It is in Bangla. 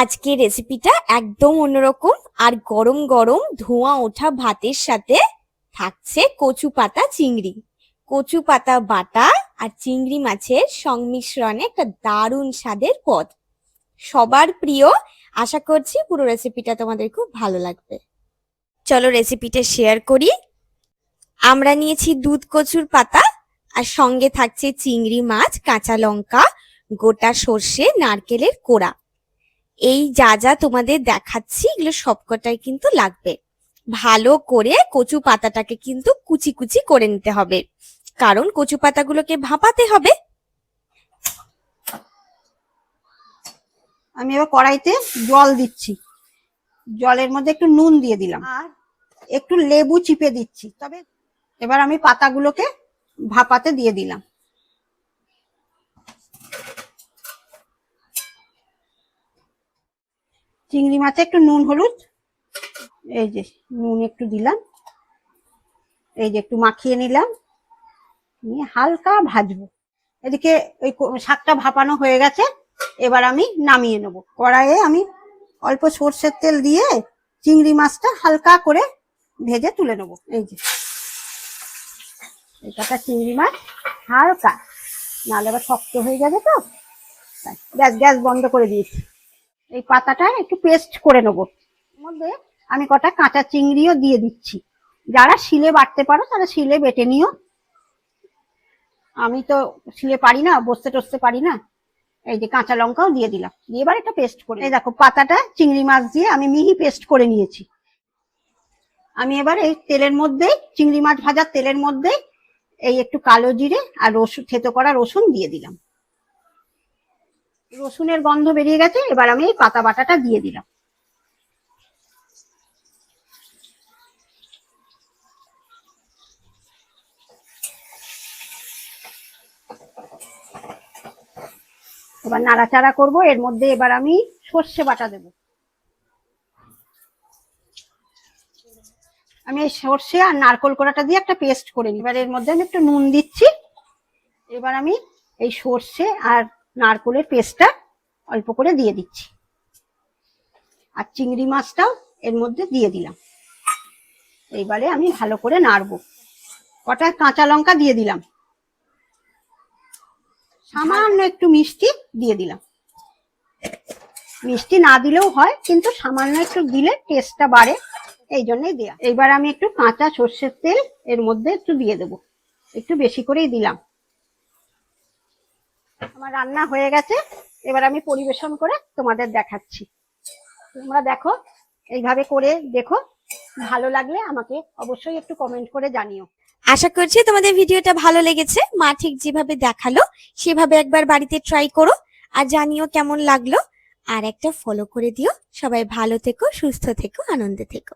আজকের রেসিপিটা একদম অন্যরকম। আর গরম গরম ধোঁয়া ওঠা ভাতের সাথে থাকছে কচু পাতা চিংড়ি, কচু পাতা বাটা আর চিংড়ি মাছের সংমিশ্রণে একটা দারুণ স্বাদের পদ। সবার প্রিয়। আশা করছি পুরো রেসিপিটা তোমাদের খুব ভালো লাগবে। চলো রেসিপিটা শেয়ার করি। আমরা নিয়েছি দুধ কচুর পাতা, আর সঙ্গে থাকছে চিংড়ি মাছ, কাঁচা লঙ্কা, গোটা সর্ষে, নারকেলের কোড়া। এই যা যা তোমাদের দেখাচ্ছি এগুলো সবকটাই কিন্তু লাগবে। ভালো করে কচু পাতাটাকে কিন্তু কুচি কুচি করে নিতে হবে, কারণ কচু পাতাগুলোকে ভাপাতে হবে। আমি এবার কড়াইতে জল দিচ্ছি, জলের মধ্যে একটু নুন দিয়ে দিলাম আর একটু লেবু চিপে দিচ্ছি। তবে এবার আমি পাতাগুলোকে ভাপাতে দিয়ে দিলাম। চিংড়ি মাছে একটু নুন হলুদ, এই যে নুন একটু দিলাম, এই যে একটু মাখিয়ে নিলাম, নিয়ে হালকা ভাজবো। এদিকে ওই শাকটা ভাপানো হয়ে গেছে, এবার আমি নামিয়ে নেব। কড়াইয়ে আমি অল্প সর্ষের তেল দিয়ে চিংড়ি মাছটা হালকা করে ভেজে তুলে নেব। এই যে এটা চিংড়ি মাছ হালকা, নাহলে আবার শক্ত হয়ে যাবে তো। গ্যাস বন্ধ করে দিয়েছি। এই পাতাটা একটু পেস্ট করে নেব। মধ্যে আমি কটা কাঁচা চিংড়িও দিয়ে দিচ্ছি। যারা শিলে বাটতে পারো তারা শিলে বেটে নিও, আমি তো শিলে পারি না, বসতে টসতে পারি না। এই যে কাঁচা লঙ্কাও দিয়ে দিলাম, দিয়ে এবার এটা পেস্ট করে। এই দেখো পাতাটা চিংড়ি মাছ দিয়ে আমি মিহি পেস্ট করে নিয়েছি। আমি এবার এই তেলের মধ্যে, চিংড়ি মাছ ভাজার তেলের মধ্যে এই একটু কালো জিরে আর রসুন, থেতো করা রসুন দিয়ে দিলাম। রসুনের গন্ধ বেরিয়ে গেছে, এবার আমি এই পাতা বাটাটা দিয়ে দিলাম। এবার নাড়াচাড়া করব। এর মধ্যে এবার আমি সর্ষে বাটা দেব। আমি এই সর্ষে আর নারকেল কোড়াটা দিয়ে একটা পেস্ট করে নিই। এবার এর মধ্যে আমি একটু নুন দিচ্ছি। এবার আমি এই সর্ষে আর নারকেলের পেস্টটা অল্প করে দিয়ে দিচ্ছি, আর চিংড়ি মাছটাও এর মধ্যে দিয়ে দিলাম। এইবারে আমি ভালো করে নাড়বো। কটা কাঁচা লঙ্কা দিয়ে দিলাম, সামান্য একটু মিষ্টি দিয়ে দিলাম। মিষ্টি না দিলেও হয়, কিন্তু সামান্য একটু দিলে টেস্টটা বাড়ে, এই জন্যই দেয়া। এইবার আমি একটু কাঁচা সর্ষের তেল এর মধ্যে একটু দিয়ে দেবো, একটু বেশি করেই দিলাম। আমার রান্না হয়ে গেছে, এবার আমি পরিবেশন করে তোমাদের দেখাচ্ছি। তোমরা দেখো, এইভাবে করে দেখো, ভালো লাগলে আমাকে অবশ্যই একটু কমেন্ট করে জানিও। আশা করছি তোমাদের ভিডিওটা ভালো লেগেছে। মা ঠিক যেভাবে দেখালো সেভাবে একবার বাড়িতে ট্রাই করো, আর জানিও কেমন লাগলো। আর একটা ফলো করে দিও। সবাই ভালো থেকো, সুস্থ থেকো, আনন্দে থেকো।